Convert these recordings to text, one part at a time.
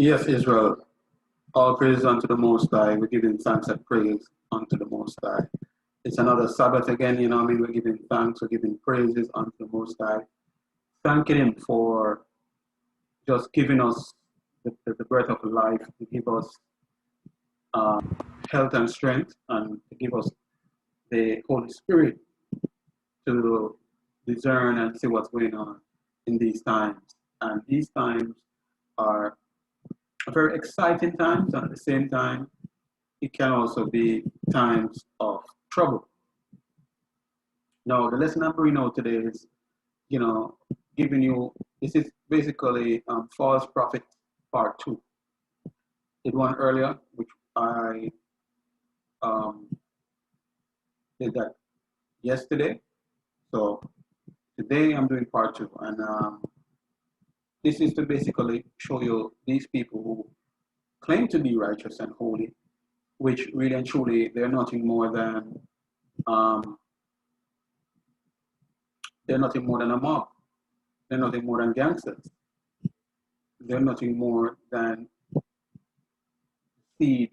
Yes, Israel, all praise unto the Most High. We're giving thanks and praise unto the Most High. It's another Sabbath again, we're giving thanks, we're giving praises unto the Most High. Thanking Him for just giving us the breath of life, to give us health and strength, and to give us the Holy Spirit to discern and see what's going on in these times. And these times are very exciting times, and at the same time, it can also be times of trouble. Now, the lesson I'm bringing out today is, giving you, this is basically false prophet part 2. Did one earlier, which I did that yesterday. So today I'm doing part 2, and this is to basically show you these people who claim to be righteous and holy, which really and truly they're nothing more than a mob. They're nothing more than gangsters. They're nothing more than seed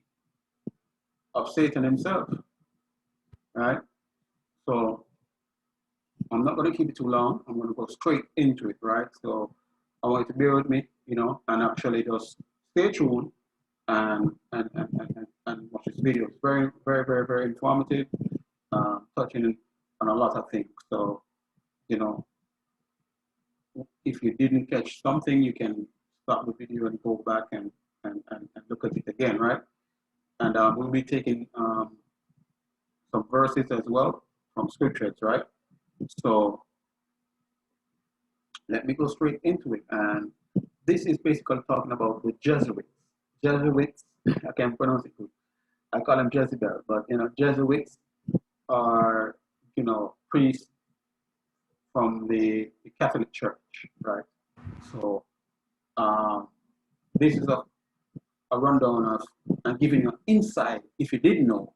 of Satan himself, right? So I'm not going to keep it too long. I'm going to go straight into it, right? So I want you to bear with me, and actually just stay tuned and watch this video. It's very, very, very, very informative, touching on a lot of things. So, if you didn't catch something, you can stop the video and go back and look at it again, right? And we'll be taking some verses as well from scriptures, right? So let me go straight into it. And this is basically talking about the Jesuits. Jesuits, I can't pronounce it good. I call them Jezebel, but Jesuits are priests from the Catholic Church, right? So this is a rundown of and giving you insight, if you didn't know,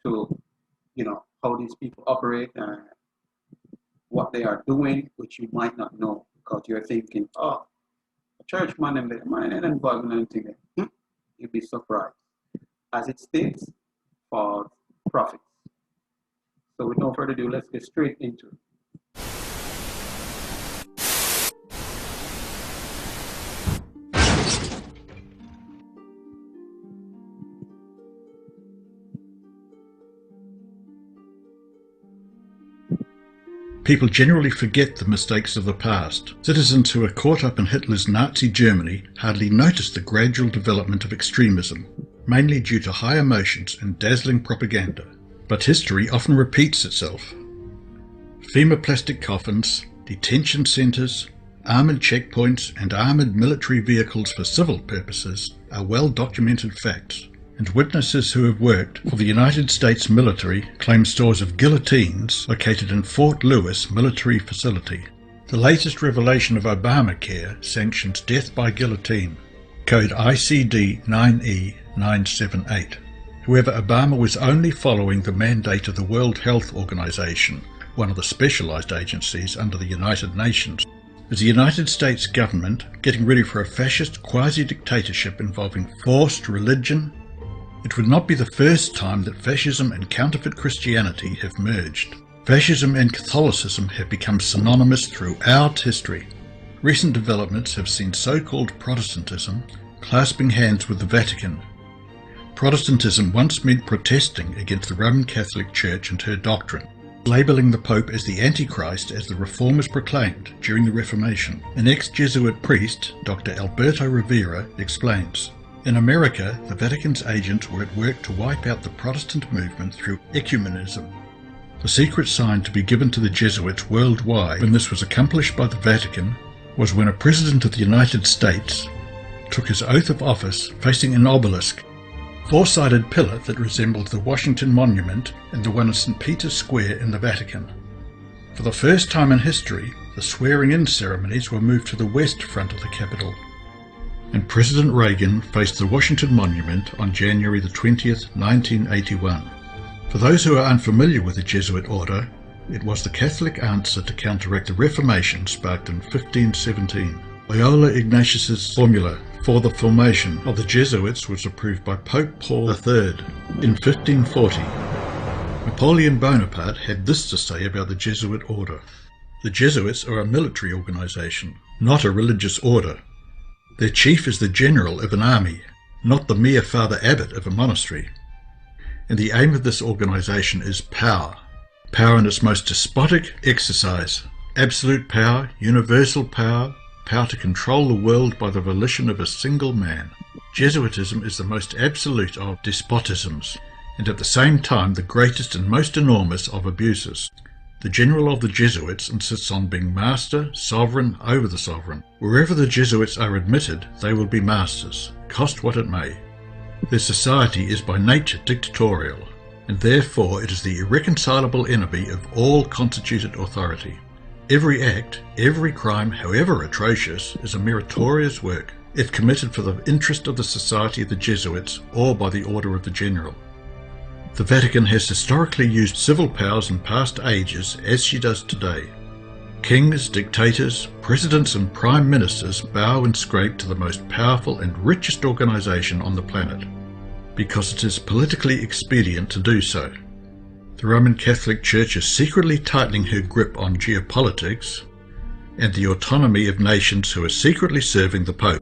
to how these people operate and what they are doing, which you might not know because you're thinking, oh, a church man and involved in anything. You'd be surprised. As it states, false prophets. So with no further ado, let's get straight into it. People generally forget the mistakes of the past. Citizens who are caught up in Hitler's Nazi Germany hardly notice the gradual development of extremism, mainly due to high emotions and dazzling propaganda. But history often repeats itself. FEMA plastic coffins, detention centres, armoured checkpoints and armoured military vehicles for civil purposes are well-documented facts. And witnesses who have worked for the United States military claim stores of guillotines located in Fort Lewis military facility. The latest revelation of Obamacare sanctions death by guillotine, code ICD 9E978. However, Obama was only following the mandate of the World Health Organization, one of the specialized agencies under the United Nations. Is the United States government getting ready for a fascist quasi-dictatorship involving forced religion? It would not be the first time that fascism and counterfeit Christianity have merged. Fascism and Catholicism have become synonymous throughout history. Recent developments have seen so-called Protestantism clasping hands with the Vatican. Protestantism once meant protesting against the Roman Catholic Church and her doctrine, labeling the Pope as the Antichrist as the Reformers proclaimed during the Reformation. An ex-Jesuit priest, Dr. Alberto Rivera, explains, in America, the Vatican's agents were at work to wipe out the Protestant movement through ecumenism. The secret sign to be given to the Jesuits worldwide when this was accomplished by the Vatican was when a president of the United States took his oath of office facing an obelisk, four-sided pillar that resembled the Washington Monument and the one in St. Peter's Square in the Vatican. For the first time in history, the swearing-in ceremonies were moved to the west front of the Capitol, and President Reagan faced the Washington Monument on January the 20th, 1981. For those who are unfamiliar with the Jesuit order, it was the Catholic answer to counteract the Reformation sparked in 1517. Loyola Ignatius's formula for the formation of the Jesuits was approved by Pope Paul III in 1540. Napoleon Bonaparte had this to say about the Jesuit order. The Jesuits are a military organization, not a religious order. Their chief is the general of an army, not the mere Father Abbot of a monastery. And the aim of this organization is power. Power in its most despotic exercise. Absolute power, universal power, power to control the world by the volition of a single man. Jesuitism is the most absolute of despotisms, and at the same time the greatest and most enormous of abuses. The general of the Jesuits insists on being master, sovereign, over the sovereign. Wherever the Jesuits are admitted, they will be masters, cost what it may. Their society is by nature dictatorial, and therefore it is the irreconcilable enemy of all constituted authority. Every act, every crime, however atrocious, is a meritorious work, if committed for the interest of the society of the Jesuits or by the order of the general. The Vatican has historically used civil powers in past ages as she does today. Kings, dictators, presidents and prime ministers bow and scrape to the most powerful and richest organization on the planet, because it is politically expedient to do so. The Roman Catholic Church is secretly tightening her grip on geopolitics and the autonomy of nations who are secretly serving the Pope.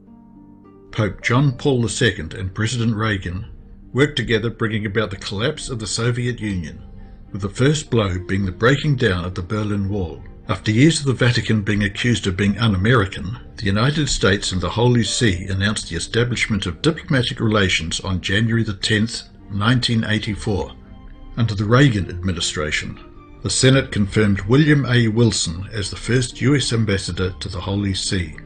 Pope John Paul II and President Reagan worked together, bringing about the collapse of the Soviet Union, with the first blow being the breaking down of the Berlin Wall. After years of the Vatican being accused of being un-American, the United States and the Holy See announced the establishment of diplomatic relations on January the 10th, 1984. Under the Reagan administration, the Senate confirmed William A. Wilson as the first U.S. ambassador to the Holy See.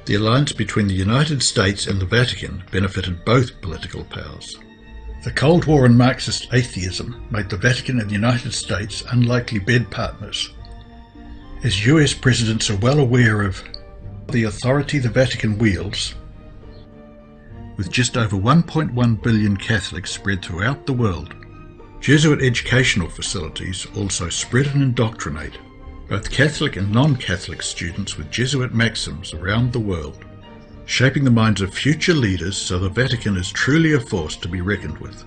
The alliance between the United States and the Vatican benefited both political powers. The Cold War and Marxist atheism made the Vatican and the United States unlikely bed partners. As US presidents are well aware of the authority the Vatican wields, with just over 1.1 billion Catholics spread throughout the world, Jesuit educational facilities also spread and indoctrinate both Catholic and non-Catholic students with Jesuit maxims around the world, shaping the minds of future leaders so the Vatican is truly a force to be reckoned with.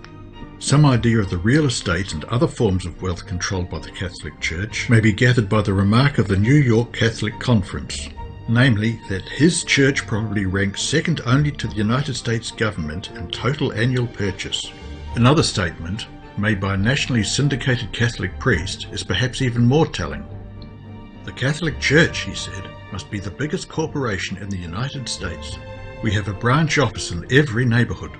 Some idea of the real estate and other forms of wealth controlled by the Catholic Church may be gathered by the remark of the New York Catholic Conference, namely that his church probably ranks second only to the United States government in total annual purchase. Another statement, made by a nationally syndicated Catholic priest, is perhaps even more telling. The Catholic Church, he said, must be the biggest corporation in the United States. We have a branch office in every neighborhood.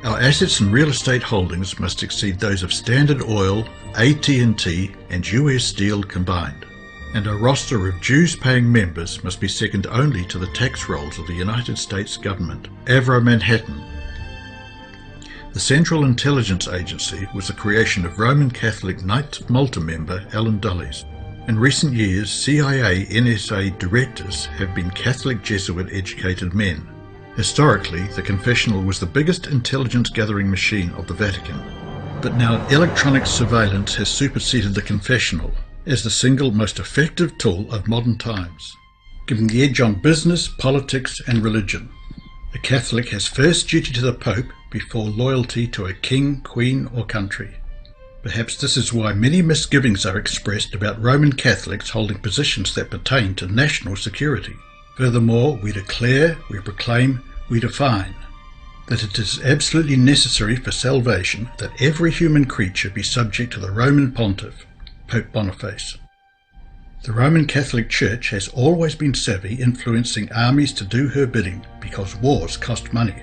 Our assets and real estate holdings must exceed those of Standard Oil, AT&T, and US Steel combined. And our roster of dues-paying members must be second only to the tax rolls of the United States government. Avro Manhattan. The Central Intelligence Agency was the creation of Roman Catholic Knights of Malta member Alan Dulles. In recent years, CIA, NSA directors have been Catholic Jesuit-educated men. Historically, the confessional was the biggest intelligence-gathering machine of the Vatican. But now electronic surveillance has superseded the confessional as the single most effective tool of modern times, giving the edge on business, politics, and religion. A Catholic has first duty to the Pope before loyalty to a king, queen, or country. Perhaps this is why many misgivings are expressed about Roman Catholics holding positions that pertain to national security. Furthermore, we declare, we proclaim, we define that it is absolutely necessary for salvation that every human creature be subject to the Roman Pontiff, Pope Boniface. The Roman Catholic Church has always been savvy, influencing armies to do her bidding because wars cost money.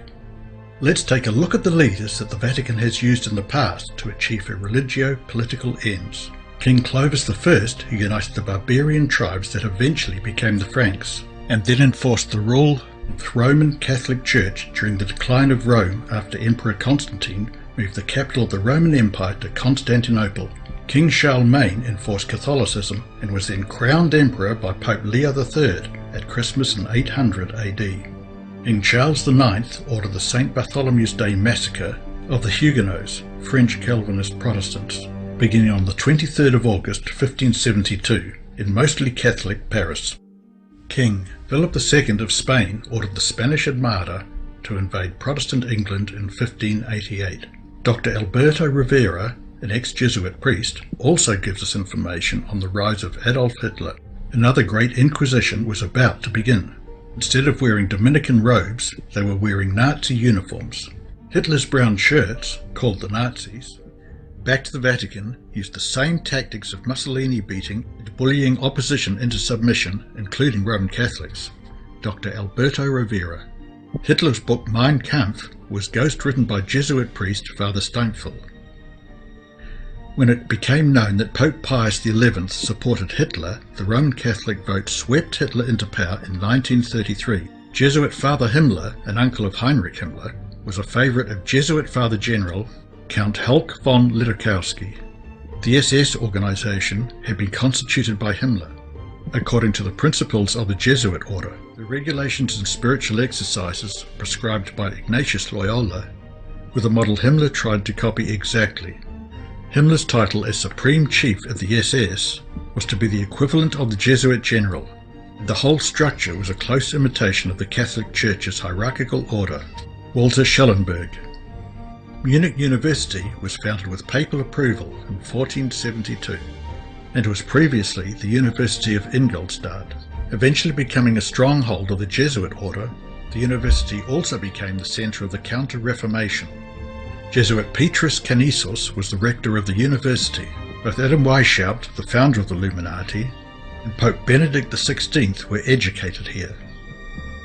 Let's take a look at the leaders that the Vatican has used in the past to achieve her religio-political ends. King Clovis I, who united the barbarian tribes that eventually became the Franks, and then enforced the rule of the Roman Catholic Church during the decline of Rome after Emperor Constantine moved the capital of the Roman Empire to Constantinople. King Charlemagne enforced Catholicism and was then crowned emperor by Pope Leo III at Christmas in 800 AD. King Charles IX ordered the St. Bartholomew's Day massacre of the Huguenots, French Calvinist Protestants, beginning on the 23rd of August 1572 in mostly Catholic Paris. King Philip II of Spain ordered the Spanish Armada to invade Protestant England in 1588. Dr. Alberto Rivera, an ex-Jesuit priest, also gives us information on the rise of Adolf Hitler. Another great Inquisition was about to begin. Instead of wearing Dominican robes, they were wearing Nazi uniforms. Hitler's brown shirts, called the Nazis, back to the Vatican, used the same tactics of Mussolini beating and bullying opposition into submission, including Roman Catholics. Dr. Alberto Rivera. Hitler's book Mein Kampf was ghost-written by Jesuit priest Father Steinfeld. When it became known that Pope Pius XI supported Hitler, the Roman Catholic vote swept Hitler into power in 1933. Jesuit Father Himmler, an uncle of Heinrich Himmler, was a favourite of Jesuit Father General Count Hulk von Lidakowski. The SS organisation had been constituted by Himmler, according to the principles of the Jesuit order. The regulations and spiritual exercises prescribed by Ignatius Loyola were the model Himmler tried to copy exactly. Himmler's title as Supreme Chief of the SS was to be the equivalent of the Jesuit general, and the whole structure was a close imitation of the Catholic Church's hierarchical order. Walter Schellenberg. Munich University was founded with papal approval in 1472 and was previously the University of Ingolstadt. Eventually becoming a stronghold of the Jesuit order, the university also became the centre of the Counter-Reformation. Jesuit Petrus Canisius was the rector of the university. Both Adam Weishaupt, the founder of the Illuminati, and Pope Benedict XVI were educated here.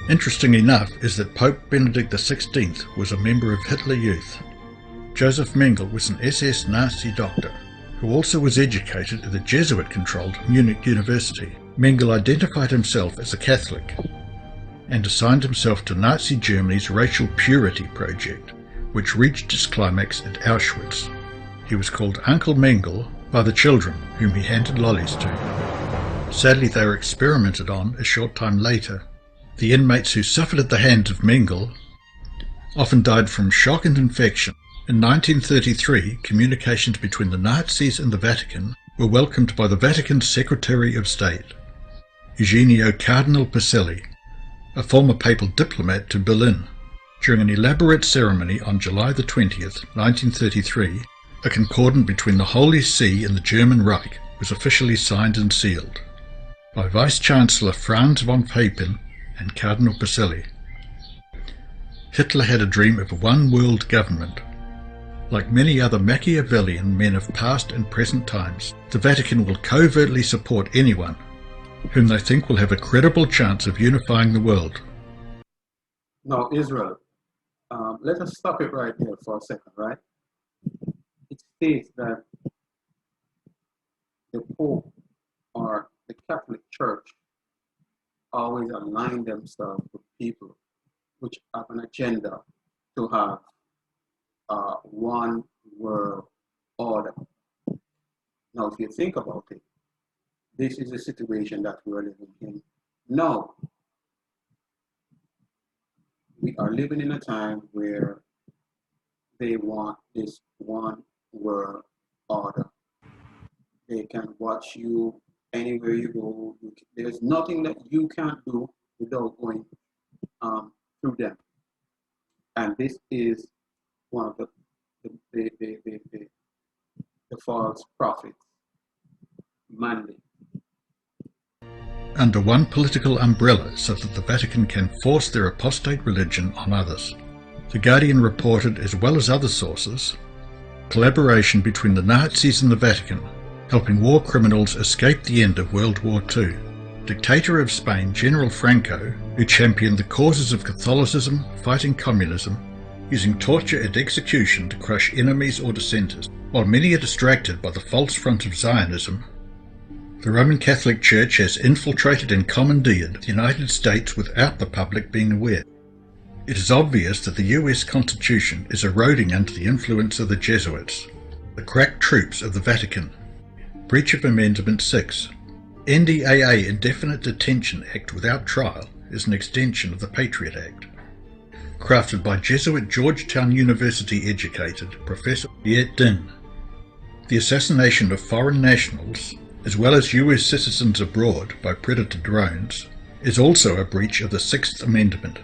Interesting enough is that Pope Benedict XVI was a member of Hitler Youth. Joseph Mengele was an SS Nazi doctor, who also was educated at the Jesuit-controlled Munich University. Mengele identified himself as a Catholic and assigned himself to Nazi Germany's racial purity project, which reached its climax at Auschwitz. He was called Uncle Mengele by the children whom he handed lollies to. Sadly, they were experimented on a short time later. The inmates who suffered at the hands of Mengele often died from shock and infection. In 1933, communications between the Nazis and the Vatican were welcomed by the Vatican's Secretary of State, Eugenio Cardinal Pacelli, a former papal diplomat to Berlin. During an elaborate ceremony on July the 20th, 1933, a concordant between the Holy See and the German Reich was officially signed and sealed by Vice-Chancellor Franz von Papen and Cardinal Pacelli. Hitler had a dream of a one-world government. Like many other Machiavellian men of past and present times, the Vatican will covertly support anyone whom they think will have a credible chance of unifying the world. Now, Israel, let us stop it right there for a second, right? It states that the Pope or the Catholic Church always align themselves with people which have an agenda to have one world order. Now, if you think about it, this is the situation that we're living in now. We are living in a time where they want this one world order. They can watch you anywhere you go. There's nothing that you can't do without going through them. And this is one of the false prophets' mandate. Under one political umbrella so that the Vatican can force their apostate religion on others. The Guardian reported, as well as other sources, collaboration between the Nazis and the Vatican, helping war criminals escape the end of World War II. Dictator of Spain, General Franco, who championed the causes of Catholicism, fighting communism, using torture and execution to crush enemies or dissenters. While many are distracted by the false front of Zionism, the Roman Catholic Church has infiltrated and commandeered the United States without the public being aware. It is obvious that the US Constitution is eroding under the influence of the Jesuits, the crack troops of the Vatican. Breach of Amendment 6. NDAA Indefinite Detention Act without trial is an extension of the Patriot Act. Crafted by Jesuit Georgetown University educated Professor Viet Din. The assassination of foreign nationals, as well as US citizens abroad by predator drones, is also a breach of the Sixth Amendment.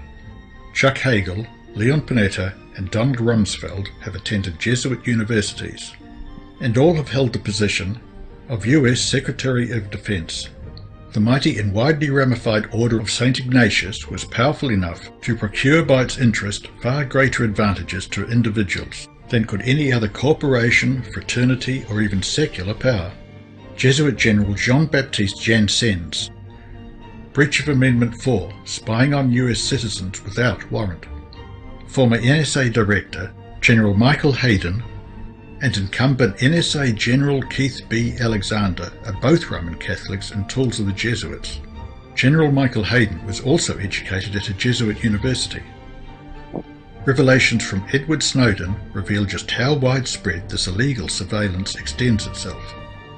Chuck Hagel, Leon Panetta, and Donald Rumsfeld have attended Jesuit universities, and all have held the position of U.S. Secretary of Defense. The mighty and widely ramified Order of St. Ignatius was powerful enough to procure by its interest far greater advantages to individuals than could any other corporation, fraternity, or even secular power. Jesuit General Jean-Baptiste Jansen's breach of Amendment 4, spying on U.S. citizens without warrant. Former NSA Director General Michael Hayden and incumbent NSA General Keith B. Alexander are both Roman Catholics and tools of the Jesuits. General Michael Hayden was also educated at a Jesuit university. Revelations from Edward Snowden reveal just how widespread this illegal surveillance extends itself.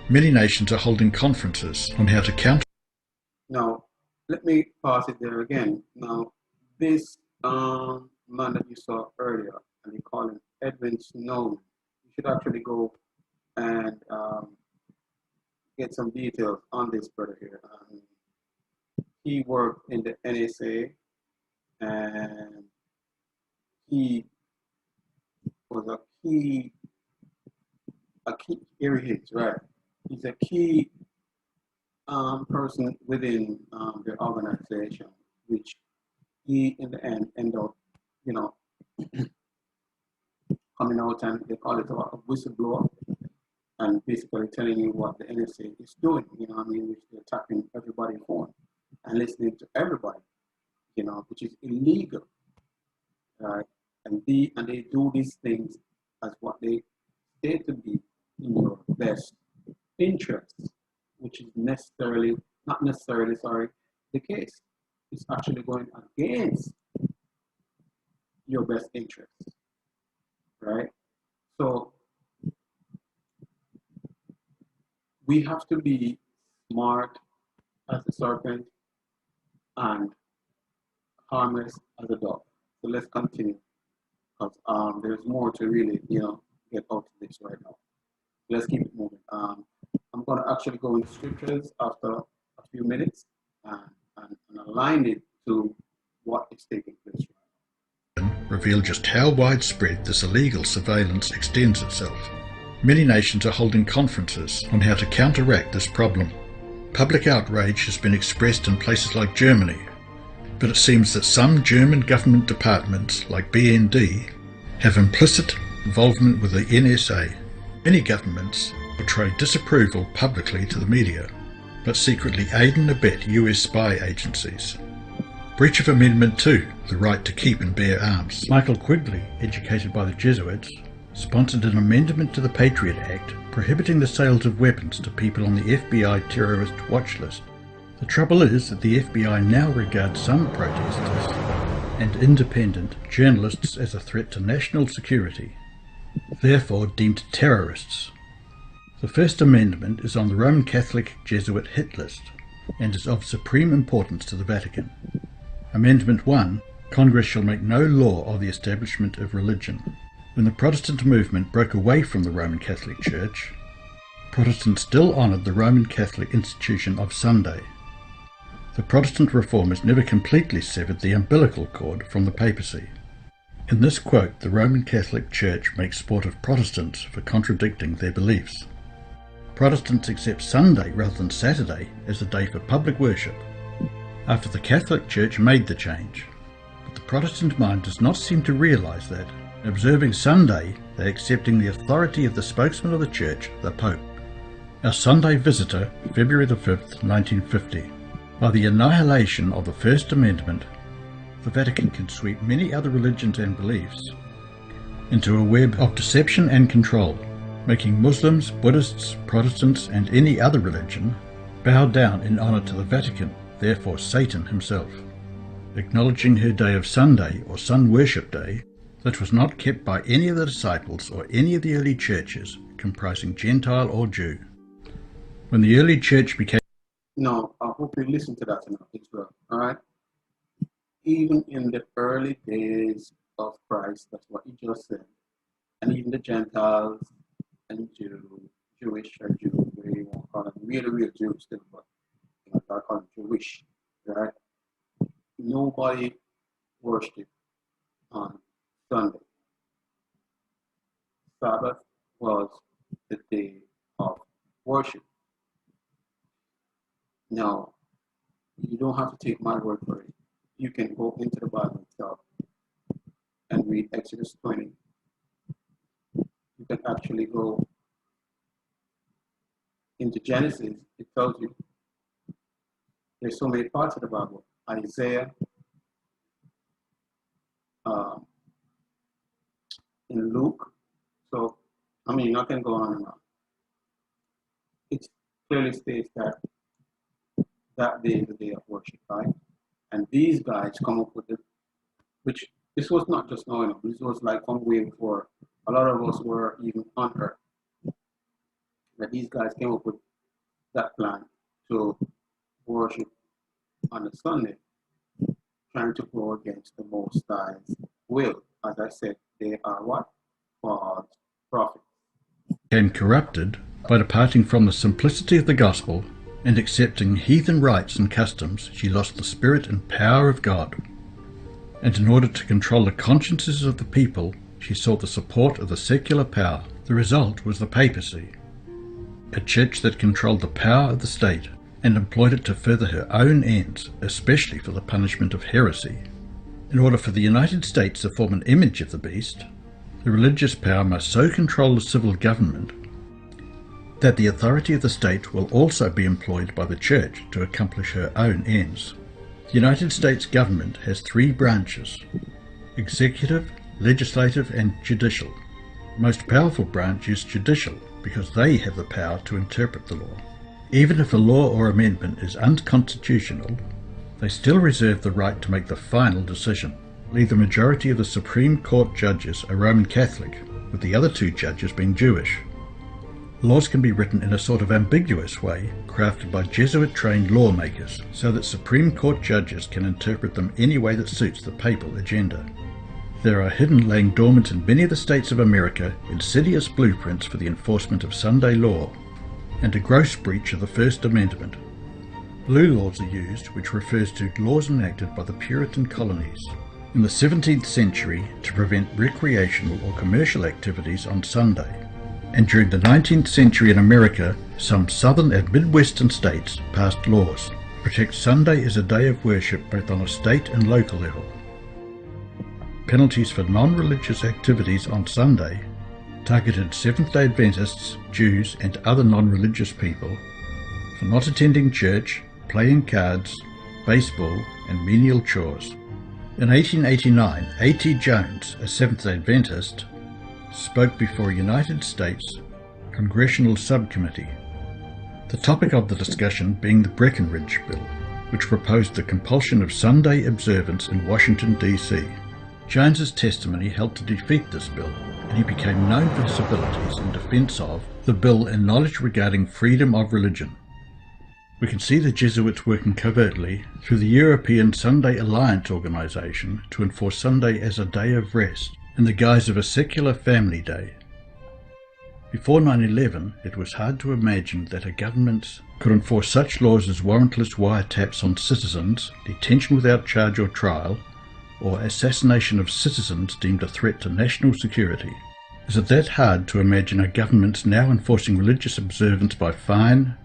Many nations are holding conferences on how to counter. Now, let me pause it there again. Now, this man that you saw earlier, and you call him Edwin Snowden, you should actually go and get some details on this brother here. He worked in the NSA, and he was a key, here he is, right? He's a key person within the organization, which he in the end ended up, coming out, and they call it a whistleblower, and basically telling you what the NSA is doing, which they're tapping everybody's phone and listening to everybody, which is illegal, right? And they do these things as what they state to be in your best interest, which is not necessarily the case. It's actually going against your best interest, right? So we have to be smart as a serpent and harmless as a dove. So let's continue, because there's more to really, get out of this right now. Let's keep it moving. I'm going to actually go into scriptures after a few minutes and align it to what is taking place right now. Reveal just how widespread this illegal surveillance extends itself. Many nations are holding conferences on how to counteract this problem. Public outrage has been expressed in places like Germany, but it seems that some German government departments, like BND, have implicit involvement with the NSA. Many governments portray disapproval publicly to the media, but secretly aid and abet US spy agencies. Breach of Amendment 2, the right to keep and bear arms. Michael Quigley, educated by the Jesuits, sponsored an amendment to the Patriot Act prohibiting the sales of weapons to people on the FBI terrorist watch list. The trouble is that the FBI now regards some protesters and independent journalists as a threat to national security, therefore deemed terrorists. The First Amendment is on the Roman Catholic Jesuit hit list and is of supreme importance to the Vatican. Amendment 1, Congress shall make no law of the establishment of religion. When the Protestant movement broke away from the Roman Catholic Church, Protestants still honoured the Roman Catholic institution of Sunday. The Protestant reformers never completely severed the umbilical cord from the papacy. In this quote, the Roman Catholic Church makes sport of Protestants for contradicting their beliefs. Protestants accept Sunday rather than Saturday as a day for public worship, after the Catholic Church made the change. But the Protestant mind does not seem to realise that, in observing Sunday, they are accepting the authority of the spokesman of the Church, the Pope. Our Sunday Visitor, February the 5th, 1950. By the annihilation of the First Amendment, the Vatican can sweep many other religions and beliefs into a web of deception and control, making Muslims, Buddhists, Protestants, and any other religion bow down in honour to the Vatican, therefore Satan himself. Acknowledging her day of Sunday, or Sun Worship Day, that was not kept by any of the disciples or any of the early churches, comprising Gentile or Jew. When the early church became... No, I hope you listen to that enough, Israel, all right? Even in the early days of Christ, that's what he just said, and even the Gentiles and Jewish or Jew, where you want to call them, real Jews still, but I call them Jewish, right? Nobody worshipped on Sunday. Sabbath was the day of worship. Now, you don't have to take my word for it. You can go into the Bible itself and read Exodus 20. You can actually go into Genesis. It tells you there's so many parts of the Bible. Isaiah, in Luke. So, I mean, I can go on and on. It clearly states that that day is the day of worship, right? And these guys come up with it, which this was not just knowing, this was like one way before a lot of us were even on earth. That these guys came up with that plan to worship on a Sunday, trying to go against the Most High's will. As I said, they are what? False prophets. Became corrupted by departing from the simplicity of the gospel and accepting heathen rites and customs. She lost the spirit and power of God. And in order to control the consciences of the people, she sought the support of the secular power. The result was the papacy, a church that controlled the power of the state and employed it to further her own ends, especially for the punishment of heresy. In order for the United States to form an image of the beast, the religious power must so control the civil government that the authority of the state will also be employed by the church to accomplish her own ends. The United States government has three branches: executive, legislative, and judicial. The most powerful branch is judicial because they have the power to interpret the law. Even if a law or amendment is unconstitutional, they still reserve the right to make the final decision. The majority of the Supreme Court judges are Roman Catholic, with the other two judges being Jewish. Laws can be written in a sort of ambiguous way, crafted by Jesuit-trained lawmakers, so that Supreme Court judges can interpret them any way that suits the papal agenda. There are hidden, laying dormant in many of the states of America, insidious blueprints for the enforcement of Sunday law, and a gross breach of the First Amendment. Blue laws are used, which refers to laws enacted by the Puritan colonies in the 17th century to prevent recreational or commercial activities on Sunday. And during the 19th century in America, some southern and midwestern states passed laws to protect Sunday as a day of worship both on a state and local level. Penalties for non-religious activities on Sunday targeted Seventh-day Adventists, Jews, and other non-religious people for not attending church, playing cards, baseball, and menial chores. In 1889, A.T. Jones, a Seventh-day Adventist, spoke before a United States Congressional Subcommittee, the topic of the discussion being the Breckinridge Bill, which proposed the compulsion of Sunday observance in Washington, D.C. Jones's testimony helped to defeat this bill, and he became known for his abilities in defense of the bill and knowledge regarding freedom of religion. We can see the Jesuits working covertly through the European Sunday Alliance organization to enforce Sunday as a day of rest in the guise of a secular family day. Before 9/11, it was hard to imagine that a government could enforce such laws as warrantless wiretaps on citizens, detention without charge or trial, or assassination of citizens deemed a threat to national security. Is it that hard to imagine a government now enforcing religious observance by fine,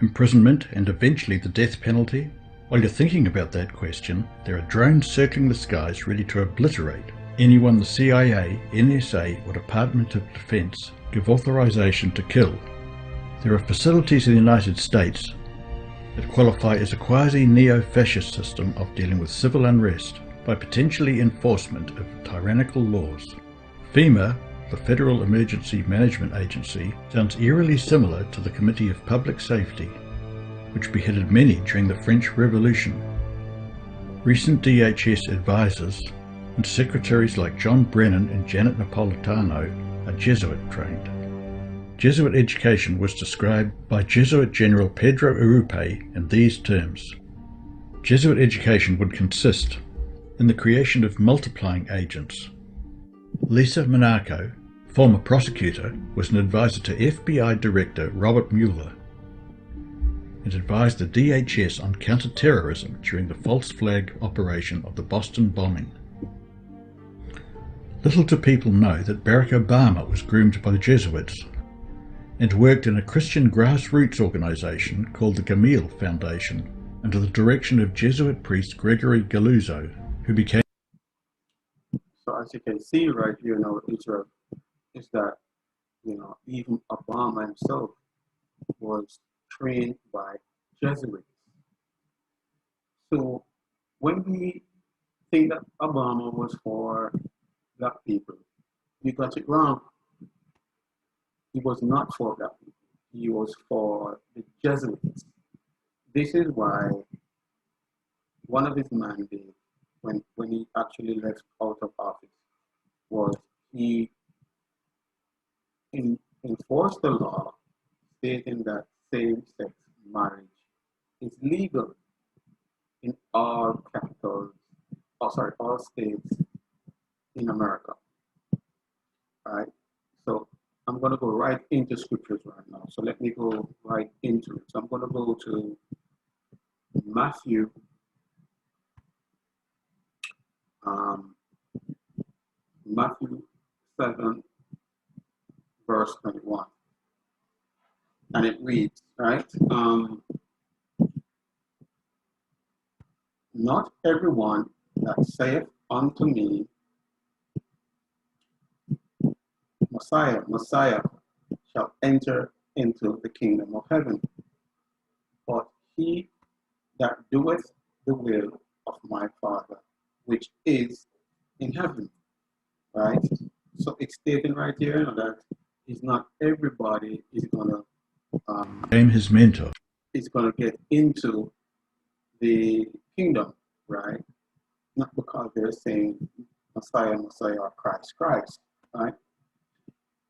imprisonment, and eventually the death penalty? While you're thinking about that question, there are drones circling the skies ready to obliterate anyone the CIA, NSA, or Department of Defense give authorization to kill. There are facilities in the United States that qualify as a quasi-neo-fascist system of dealing with civil unrest by potentially enforcement of tyrannical laws. FEMA, the Federal Emergency Management Agency, sounds eerily similar to the Committee of Public Safety, which beheaded many during the French Revolution. Recent DHS advisors and secretaries like John Brennan and Janet Napolitano are Jesuit-trained. Jesuit education was described by Jesuit General Pedro Urupe in these terms. Jesuit education would consist in the creation of multiplying agents. Lisa Monaco, former prosecutor, was an advisor to FBI Director Robert Mueller and advised the DHS on counter-terrorism during the false flag operation of the Boston bombing. Little do people know that Barack Obama was groomed by the Jesuits and worked in a Christian grassroots organization called the Gamil Foundation under the direction of Jesuit priest Gregory Galuzzo, who became. So as you can see right here in our Israel, is that, even Obama himself was trained by Jesuits. So when we think that Obama was for black people, we got it wrong. He was not for black people. He was for the Jesuits. This is why one of his mandates, when he actually left out of office, was he enforced the law stating that same-sex marriage is legal in all all states in America. Right? So I'm going to go right into scriptures right now. So let me go right into it. So I'm going to go to Matthew, Matthew 7, verse 21. And it reads, right? Not everyone that saith unto me, Messiah, Messiah, shall enter into the kingdom of heaven, but he that doeth the will of my Father, which is in heaven. Right? So it's stating right here that it's not everybody is gonna his mentor. Is gonna get into the kingdom, right? Not because they're saying Messiah, Messiah, or Christ, Christ, right?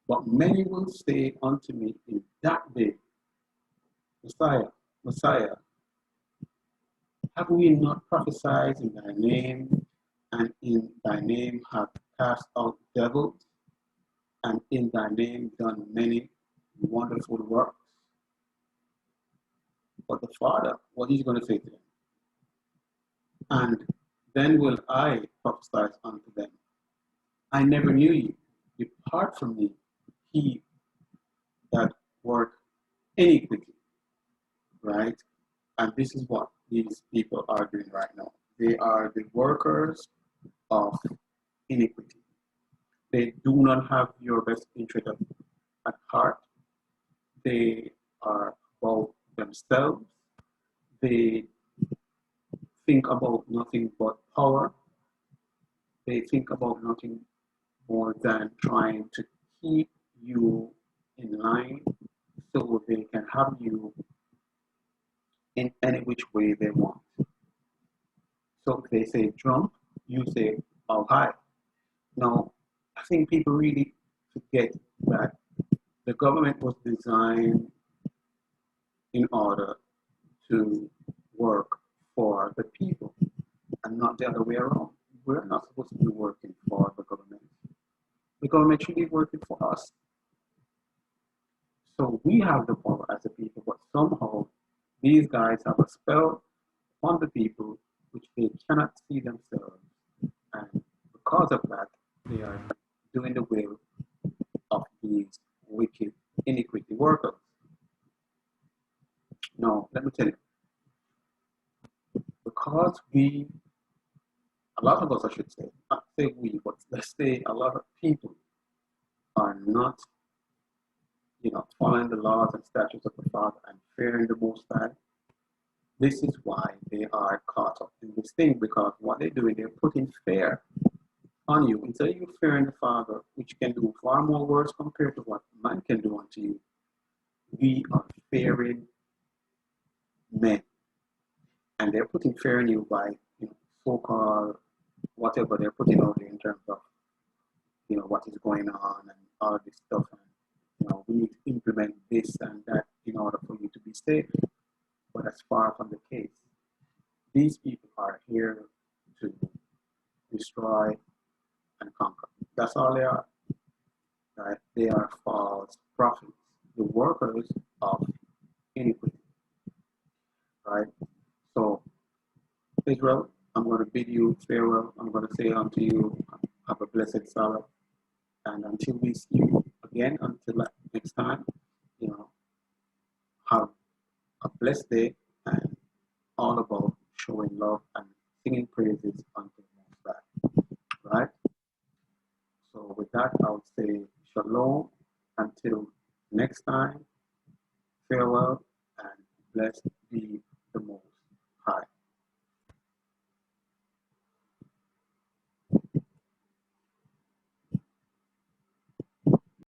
But many will say unto me in that day, Messiah, Messiah, have we not prophesied in thy name, and in thy name have cast out devils, and in thy name done many wonderful works? But the Father, what he's going to say to them? And then will I prophesy unto them, I never knew you. Depart from me, he that work iniquity. Right? And this is what these people are doing right now. They are the workers of iniquity. They do not have your best interest at heart. They are about themselves. They think about nothing but power. They think about nothing more than trying to keep you in line so they can have you in any which way they want. So if they say jump, you say how high. Now, I think people really forget that the government was designed in order to work for the people and not the other way around. We're not supposed to be working for the government. The government should be working for us. So we have the power as a people, but somehow these guys have a spell on the people which they cannot see themselves. And because of that, they are doing the will of these wicked iniquity workers. Now, let me tell you, because a lot of us, I should say, not say we, but let's say a lot of people are not, following the laws and statutes of the Father and fearing the Most High. This is why they are caught up in this thing, because what they're doing, they're putting fear on you. Instead of you fearing the Father, which can do far more worse compared to what man can do unto you, we are fearing men. And they're putting fear in you by so-called whatever they're putting out there in terms of what is going on and all of this stuff. And we need to implement this and that in order for you to be safe. But that's far from the case. These people are here to destroy and conquer. That's all they are. Right? They are false prophets, the workers of iniquity. Right? So, Israel, I'm going to bid you farewell. I'm going to say unto you, Have a blessed Sabbath. And until we see you again, until next time, have a blessed day and all about showing love and singing praises unto the Most High. Right? So with that, I would say shalom until next time. Farewell and blessed be